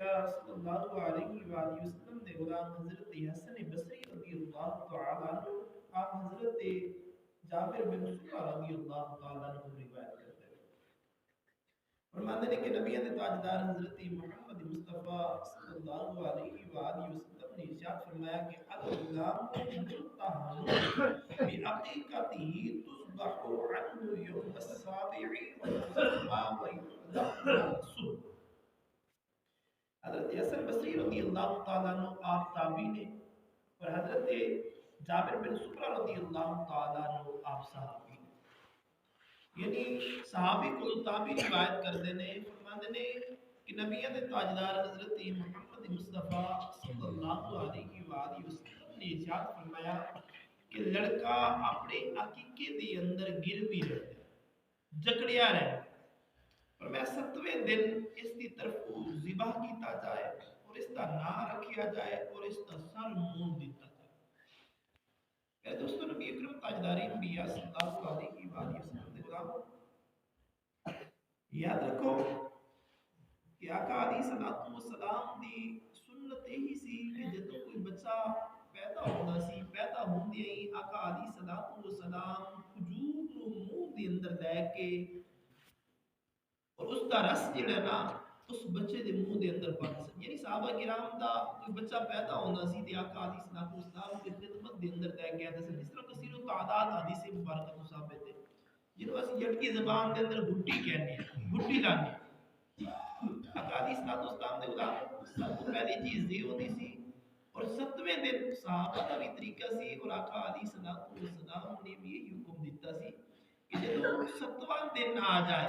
صلی اللہ علیہ وآلہ وسلم نے غلام حضرت حسن بصری رضی اللہ تعالی عنہ آپ حضرت جابر بن سمرہ رضی اللہ تعالی عنہ کو روایت کرتے ہیں، فرماتے ہیں کہ نبی تاجدار حضرت محمد مصطفیٰ صلی اللہ علیہ وآلہ وسلم نے ارشاد فرمایا کہ الغلام مرتهن بعقیقته تصبح عنه یوم السابع ويسمى ويحلق الصبح۔ حضرت حسن بصری رضی اللہ تعالیٰ عنہ آپ تابعی نے، اور حضرت جابر بن سمرہ رضی اللہ تعالیٰ عنہ آپ صحابی نے، یعنی صحابی کو تابعی روایت کر دینے فرما دینے کہ نبیت تاجدار حضرت محمد مصطفیٰ صلی اللہ علیہ وآلہ وسلم نے ارشاد فرمایا کہ لڑکا اپنے عقیقے دے اندر گر بھی رہتا ہے، جکڑیا رہتا ہے، اور میں 7ویں دن اس کی طرف ذبح کیتا جائے اور اس کا نام رکھیا جائے اور اس کا سر مون دیتا جائے۔ میرے دوستو، نبی اکرم تاجدار انبیاء صلی اللہ علیہ وآلہ وسلم نے غلاموں یاد رکھو کہ آقا علیہ الصلوۃ والسلام دی سنت یہی سی کہ جدوں کوئی بچہ پیدا ہونا سی، پیدا ہوندے ہی آقا علیہ الصلوۃ والسلام کھجور نو منہ دے اندر لے کے اور اس کا رس جڑا نا اس بچے دے منہ دے اندر پانا سی، یعنی صحابہ کرام دا کوئی بچہ پیدا ہونا سی تے آقا علیہ الصلوۃ والسلام دی خدمت دے اندر لے گیا تے جس طرح کثیر و تعداد حدیث مبارکہ تو ثابت ہے، جنوں اسی جٹ کی زبان دے اندر گھٹی کہنے ہیں، گھٹی لانے آقا علیہ الصلوۃ والسلام دے غلام سب تو پہلی چیز یہ ہوتی سی، اور 7ویں دن صحابہ کا بھی طریقہ سی اور آقا علیہ الصلوۃ والسلام نے بھی یہی حکم دیتا سی کہ جدوں 7واں دن آ جائے،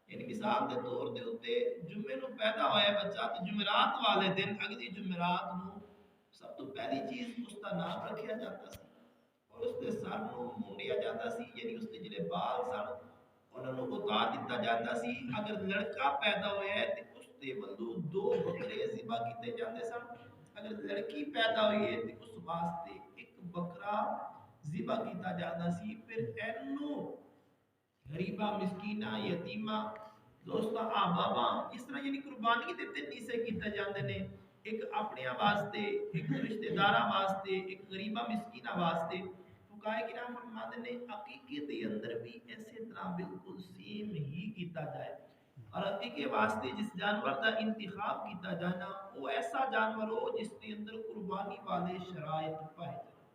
یعنی مثال دے طور دے اوتے جمعے نو پیدا ہویا بچہ تے جمعرات والے دن اگلی جمعرات نو سب تو پہلی چیز اس کا نام رکھیا جاتا سی اور اس دے سر نو مونڈیا جاتا سی، یعنی اس دے جڑے بال سن انہاں نو اتار دتا جاتا سی۔ اگر لڑکا پیدا ہویا ہے تے اس دے ولوں 2 بکرے ذبح کیتے جاندے سن، اگر لڑکی پیدا ہوئی ہے تے اس واسطے 1 بکرا ذبح کیتا جاتا سی۔ پھر اینو غریبہ، مسکینہ، یتیمہ، دوستہ، آبابا، اس طرح یعنی قربانی دے 3 حصے کیتے جاندے نے، ایک اپنے واسطے، ایک رشتہ داراں واسطے، ایک غریبہ مسکینہ واسطے۔ فقہائے کرام فرماتے نے عقیقے دے اندر بھی اسی طرح بالکل سیم ہی کیتا جائے، اور عقیقے واسطے جس جانور دا انتخاب کیتا جانا وہ ایسا جانور ہو جس کے اندر قربانی والے شرائط پائے جائیں۔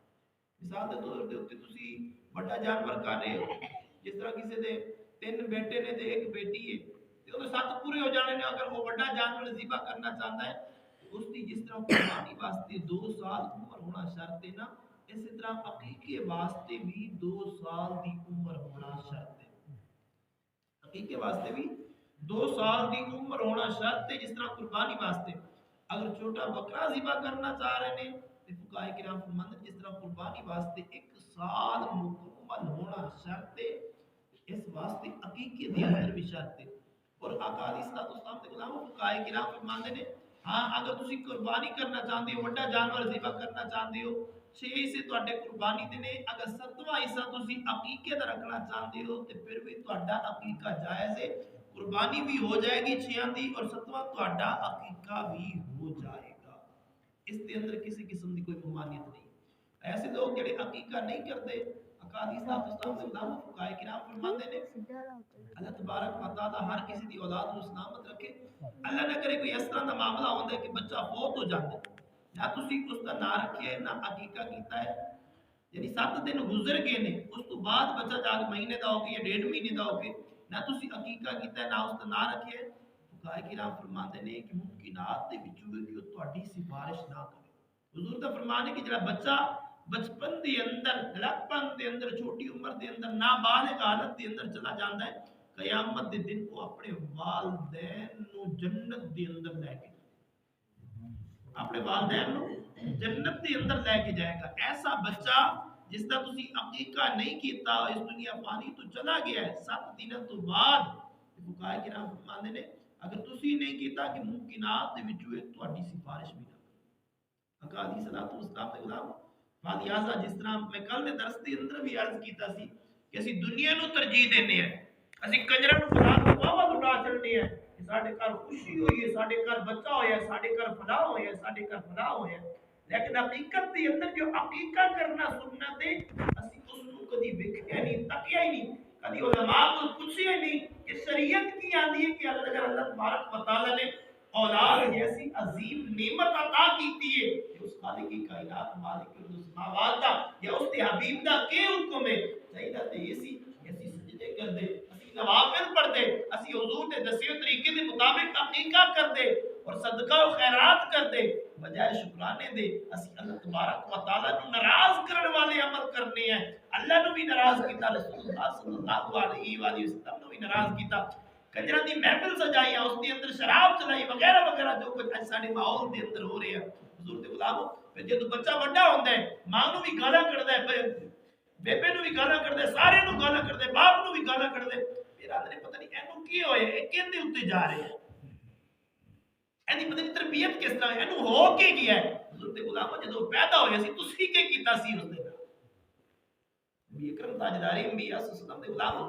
مثال دے طور تے تسی بڑا جانور کر رہے ہو، جس طرح کسی دے 3 بیٹے نے تے 1 بیٹی ہے تے وہ 7 پورے ہو جانے نے، اگر وہ بڑا جانور ذبح کرنا چاہتا ہے اس کی جس طرح قربانی واسطے 2 سال عمر ہونا شرط ہے نا، اسی طرح عقیقے واسطے بھی 2 سال دی عمر ہونا شرط ہے، عقیقے واسطے بھی 2 سال دی عمر ہونا شرط ہے۔ جس طرح قربانی واسطے اگر چھوٹا بکرا ذبح کرنا چاہ رہے ہیں تو فقہائے کرام فرماتے ہیں جس طرح قربانی واسطے 1 سال مکمل ہونا شرط ہے، اس واسطے عقیقے دے اندر بھی شرط ہے۔ اور آقا علیہ الصلوۃ والسلام کے غلاموں فقہائے کرام فرماتے ہیں ہاں اگر تسی قربانی کرنا چاہتے ہو، بڑا جانور ذبح کرنا چاہتے ہو، 6 حصے تواڈے قربانی دے نے، اگر 7واں حصہ تسی عقیقے دا رکھنا چاہتے ہو تے پھر بھی تواڈا عقیقہ جائز ہے، قربانی بھی ہو جائے گی 6 دی اور 7واں تواڈا عقیقہ بھی ہو جائے گا، اس دے اندر کسی قسم دی کوئی ممانعت نہیں۔ ایسے لوگ جڑے عقیقہ نہیں کرتے، اقادیس السلام کے نام فقہائے کرام فرماتے ہیں اللہ تبارک و تعالی ہر کسی دی اولاد کو سلامت رکھے، اللہ نہ کرے کوئی اس طرح دا معاملہ ہوندا ہے کہ بچہ فوت ہو جاتا ہے، نہ تسی اس دا نام رکھے نہ عقیقہ کیتا ہے، یعنی 7 دن گزر گئے نے اس تو بعد بچہ جا کے مہینے دا ہو کے یا 1.5 مہینے دا ہو کے نہ تسی عقیقہ کیتا ہے نہ اس دا نام رکھے، فقہائے کرام فرماتے ہیں کہ ممکنات دے وچوں ہے کہ تہاڈی سفارش نہ کرے۔ حضور دا فرمان ہے کہ جڑا بچہ بچپن دے اندر، لڑکپن دے اندر، چھوٹی عمر دے اندر، نابالغ حالت دے اندر چلا جاندا ہے، قیامت دے دن کو اپنے والدین نو جنت دے اندر لے کے اپنے والدین نو جنت دے اندر لے کے جائے گا۔ ایسا بچہ جس کا تسی عقیقہ نہیں کیتا اس دنیا فانی تو چلا گیا ہے، 7 دنوں تو بعد فقہائے کرام فرماندے نے اگر تسی نہیں کیتا کہ ممکنات دے وچوں ایک تہاڈی سفارش بھی نہ کرے۔ آقا علیہ الصلوۃ والسلام دے غلام لہذا جس طرح میں کل دے درس دے اندر بھی عرض کیتا سی کہ اسی دنیا نو ترجیح دینے ہیں، اسی کنجراں نو بنا کے واہ لٹا چلنے ہیں، اس ساڈے گھر خوشی ہوئی ہے، ساڈے گھر بچہ ہویا ہے، ساڈے گھر فلاح ہویا ہے، ساڈے گھر فلاح ہویا ہے، لیکن حقیقت دے اندر جو عقیقہ کرنا سنت ہے اسی اس کو کبھی ویکھیا نہیں، تکیا ہی نہیں، کبھی علماء کو پوچھیا نہیں کہ شریعت کی آندی ہے کہ اللہ تبارک و تعالی نے اولاد جیسی عظیم نعمت عطا کیتی ہے کہ اس خالق کی کائنات مالک السماوات دا یا اس کے حبیب دا کے حکم ہے چاہیے تے اسی سجدے کر دے، اسی نوافل پڑھ دے، اسی حضور دے دسے طریقے دے مطابق عقیقہ کر دے اور صدقہ و خیرات کر دے، بجائے شکرانے دے اسی اللہ تبارک و تعالی نو ناراض کرنے والے عمل کرنے ہیں، اللہ نو بھی ناراض کیتا، رسول اللہ صلی اللہ علیہ وآلہ وسلم نو بھی ناراض کیتا، کنجرا دی محفل سجائی اس دے اندر شراب چلائی وغیرہ وغیرہ جو کچھ اج ساڈے ماحول دے اندر ہو رہا ہے حضور دے غلامو، پھر جدوں بچہ بڑا ہوندا ہے ماں نو بھی گالاں کڈدا ہے، بیبے نو بھی گالاں کڈدا ہے، سارے نو گالاں کڈدا ہے، باپ نو بھی گالاں کڈدا ہے، پھر آندے پتہ نہیں اینو کی ہویا ہے، کیندے اوتے جا رہے ہیں، اینی پتہ نہیں تربیت کس طرح اینو ہو کے گیا ہے، حضور دے غلامو جدوں پیدا ہویا سی تسی کی کیتا سی اس دے نال، نبی اکرم تاجدار انبیاء صلی اللہ علیہ وسلم دے غلامو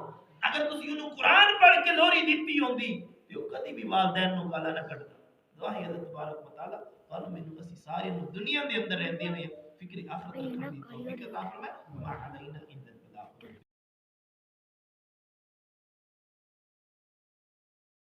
اگر تسی انہوں قرآن پڑھ کے لوری دیتی ہوندی تے او کدی بھی والدین نو گالا نہ کڈدا، دعا ہے اللہ تبارک و تعالی اور مینوں اسی سارے نو دنیا دے اندر رہندے ہوئے فکر آخرت رکھنے دی توفیق عطا فرمائے، وما علینا الا